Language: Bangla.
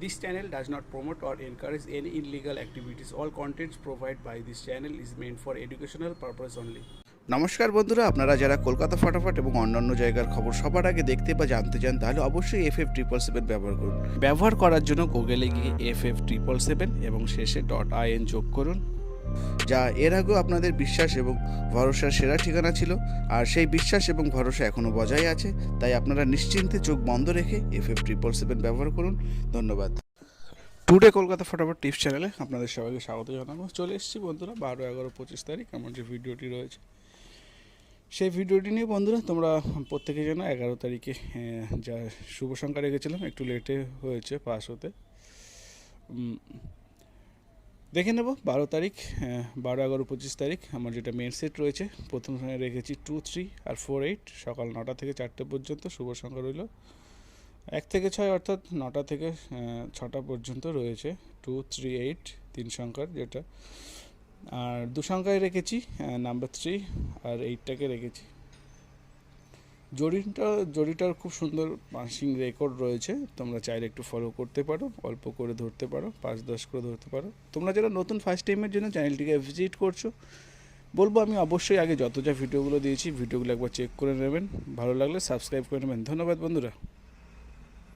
This channel does not promote or encourage any illegal activities. All contents provided by this channel is meant for educational purpose only. নমস্কার বন্ধুরা, আপনারা যারা কলকাতা ফটাফট এবং অন্যান্য জায়গার খবর সবার আগে দেখতে বা জানতে চান তাহলে অবশ্যই FF777 ব্যবহার করুন। ব্যবহার করার জন্য গুগলে গিয়ে FF777 এবং শেষে .in যোগ করুন, যা এর আগেও আপনাদের বিশ্বাস এবং ভরসার সেরা ঠিকানা ছিল, আর সেই বিশ্বাস এবং ভরসা এখনও বজায় আছে। তাই আপনারা নিশ্চিন্তে চোখ বন্ধ রেখে FF777 ব্যবহার করুন। ধন্যবাদ। টুডে কলকাতা ফটাফট টিপস চ্যানেলে আপনাদের সবাইকে স্বাগত জানাবো। চলে এসেছি বন্ধুরা 12, 11, 25 তারিখ আমার যে ভিডিওটি রয়েছে সেই ভিডিওটি নিয়ে বন্ধুরা তোমরা প্রত্যেকে জানো 11 তারিখে যা শুভ সংখ্যা রেখেছিলাম, একটু লেটে হয়েছে পাস হতে। দেখে নেব 12 তারিখ, 12, 11, 25 তারিখ আমার যেটা মেন সেট রয়েছে। প্রথম সময় রেখেছি 2, 3 আর 4, 8। সকাল 9টা থেকে 4টে পর্যন্ত শুভ সংখ্যা রইল 1 থেকে 6, অর্থাৎ 9টা থেকে 6টা পর্যন্ত রয়েছে 2, 3, 8 3 সংখ্যার যেটা। আর 2 সংখ্যায় রেখেছি নাম্বার 3 আর 8টাকে রেখেছি। জড়িটার খুব সুন্দর পাসিং রেকর্ড রয়েছে, তোমরা চাইলে একটু ফলো করতে পারো, অল্প করে ধরতে পারো, 5-10 করে ধরতে পারো। তোমরা যারা নতুন ফার্স্ট টাইমের জন্য চ্যানেলটিকে ভিজিট করছো, বলবো আমি অবশ্যই আগে যত যা ভিডিওগুলো দিয়েছি ভিডিওগুলো একবার চেক করে নেবেন, ভালো লাগলে সাবস্ক্রাইব করে নেবেন। ধন্যবাদ বন্ধুরা।